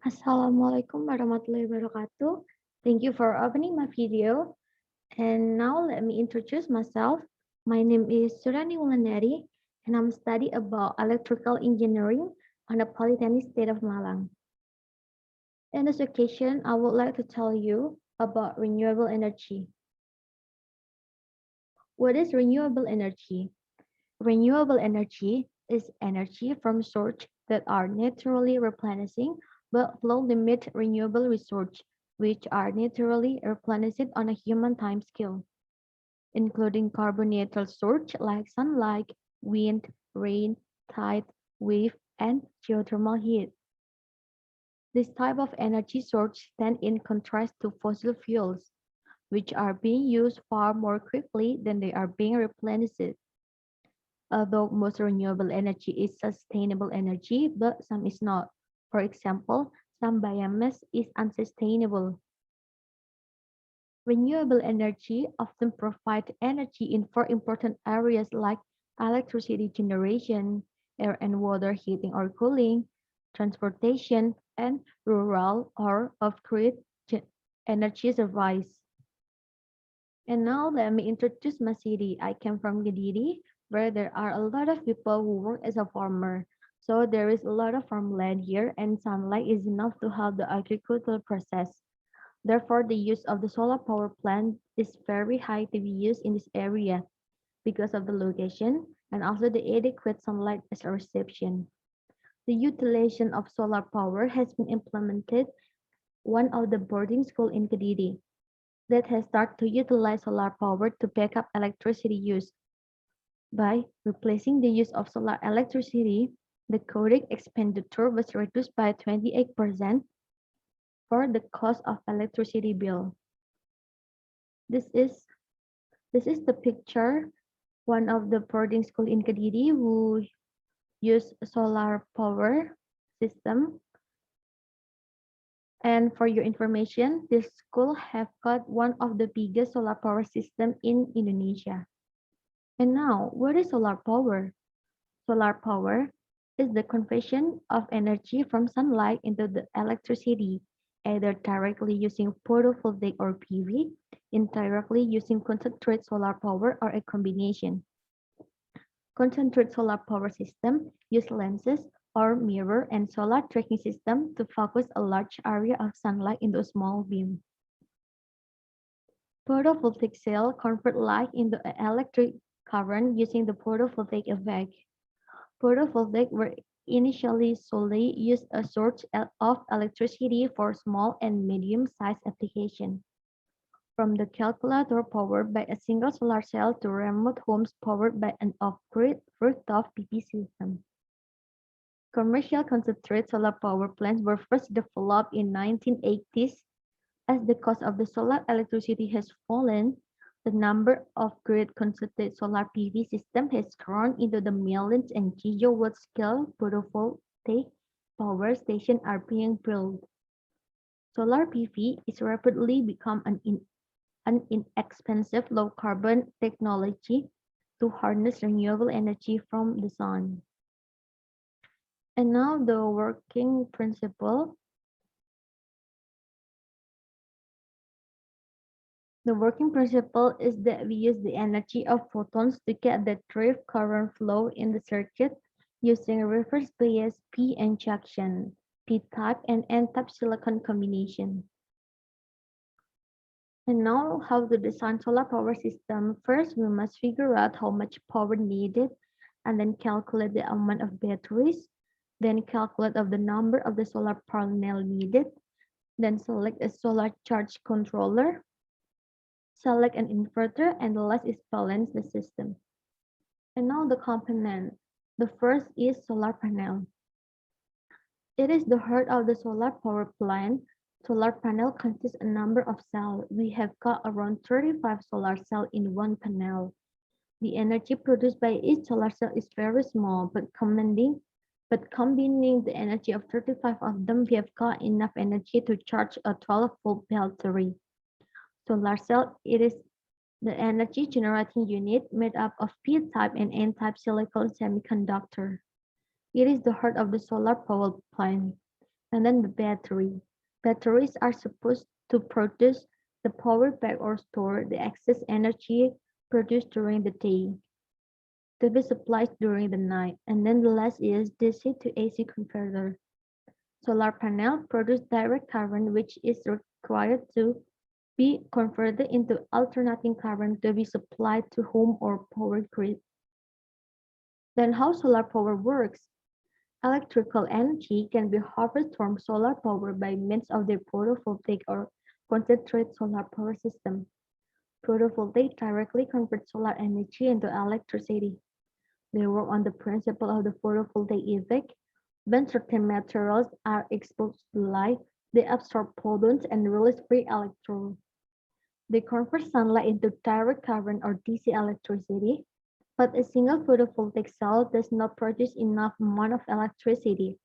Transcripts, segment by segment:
Assalamualaikum warahmatullahi wabarakatuh. Thank you for opening my video. And now let me introduce myself. My name is Surani Wulandari, and I'm studying about electrical engineering on the Polytechnic State of Malang. In this occasion, I would like to tell you about renewable energy. What is renewable energy? Renewable energy is energy from sources that are naturally replenishing but low limit renewable resources, which are naturally replenished on a human time scale, including carbon neutral sources like sunlight, wind, rain, tide, wave, and geothermal heat. This type of energy source stand in contrast to fossil fuels, which are being used far more quickly than they are being replenished. Although most renewable energy is sustainable energy, but some is not. For example, some biomass is unsustainable. Renewable energy often provide energy in four important areas like electricity generation, air and water heating or cooling, transportation, and rural or off-grid energy service. And now let me introduce my city. I came from Kediri, where there are a lot of people who work as a farmer. So there is a lot of farmland here, and sunlight is enough to help the agricultural process. Therefore, the use of the solar power plant is very high to be used in this area because of the location and also the adequate sunlight as a reception. The utilization of solar power has been implemented one of the boarding school in Kediri that has started to utilize solar power to back up electricity use. By replacing the use of solar electricity, the codec expenditure was reduced by 28% for the cost of electricity bill. This is this is the picture one of the boarding school in Kediri who use solar power system. And for your information, this school have got one of the biggest solar power system in Indonesia. And now, what is solar power? Solar power is the conversion of energy from sunlight into the electricity, either directly using photovoltaic or PV, indirectly using concentrated solar power, or a combination. Concentrated solar power system use lenses or mirror and solar tracking system to focus a large area of sunlight into a small beam. Photovoltaic cell convert light into electric current using the photovoltaic effect. Photovoltaic were initially solely used as source of electricity for small and medium-sized applications, from the calculator powered by a single solar cell to remote homes powered by an off-grid rooftop PV system. Commercial concentrated solar power plants were first developed in 1980s. As the cost of the solar electricity has fallen, the number of grid-concentrated solar PV systems has grown into the millions and gigawatt-scale photovoltaic power stations are being built. Solar PV is rapidly become an inexpensive low-carbon technology to harness renewable energy from the sun. And now the working principle. The working principle is that we use the energy of photons to get the drift current flow in the circuit using reverse bias p-n junction, p-type and n-type silicon combination. And now how to design solar power system. First, we must figure out how much power needed and then calculate the amount of batteries, then calculate of the number of the solar panel needed, then select a solar charge controller, select an inverter, and the last is balance the system. And now the component. The first is solar panel. It is the heart of the solar power plant. Solar panel consists a number of cells. We have got around 35 solar cells in one panel. The energy produced by each solar cell is very small, but combining the energy of 35 of them, we have got enough energy to charge a 12-volt battery. Solar cell, it is the energy generating unit made up of p-type and n-type silicon semiconductor. It is the heart of the solar power plant. And then the battery. Batteries are supposed to produce the power back or store the excess energy produced during the day to be supplied during the night. And then the last is DC to AC converter. Solar panel produce direct current which is required to be converted into alternating current to be supplied to home or power grid. Then how solar power works? Electrical energy can be harvested from solar power by means of the photovoltaic or concentrated solar power system. Photovoltaic directly converts solar energy into electricity. They work on the principle of the photovoltaic effect. When certain materials are exposed to light, they absorb photons and release free electrons. They convert sunlight into direct current or DC electricity, but a single photovoltaic cell does not produce enough amount of electricity.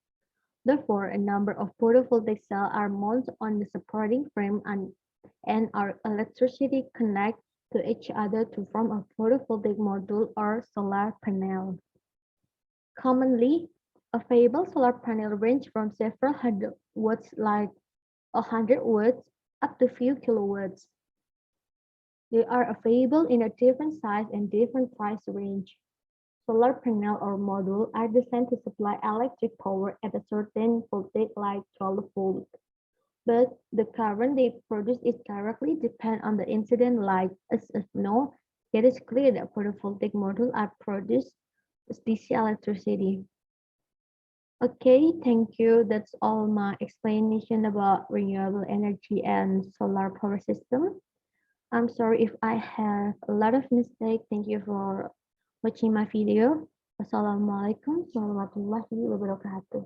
Therefore, a number of photovoltaic cells are mounted on the supporting frame and our electricity connect to each other to form a photovoltaic module or solar panel. Commonly, a available solar panel range from several hundred watts like 100 watts up to few kilowatts. They are available in a different size and different price range. Solar panel or module are designed to supply electric power at a certain voltage like 12 volts, but the current they produce is directly depend on the incident light. As of now, it is clear that photovoltaic modules are produce DC electricity. Okay, thank you. That's all my explanation about renewable energy and solar power system. I'm sorry if I have a lot of mistake. Thank you for watching my video. Wassalamualaikum warahmatullahi wabarakatuh.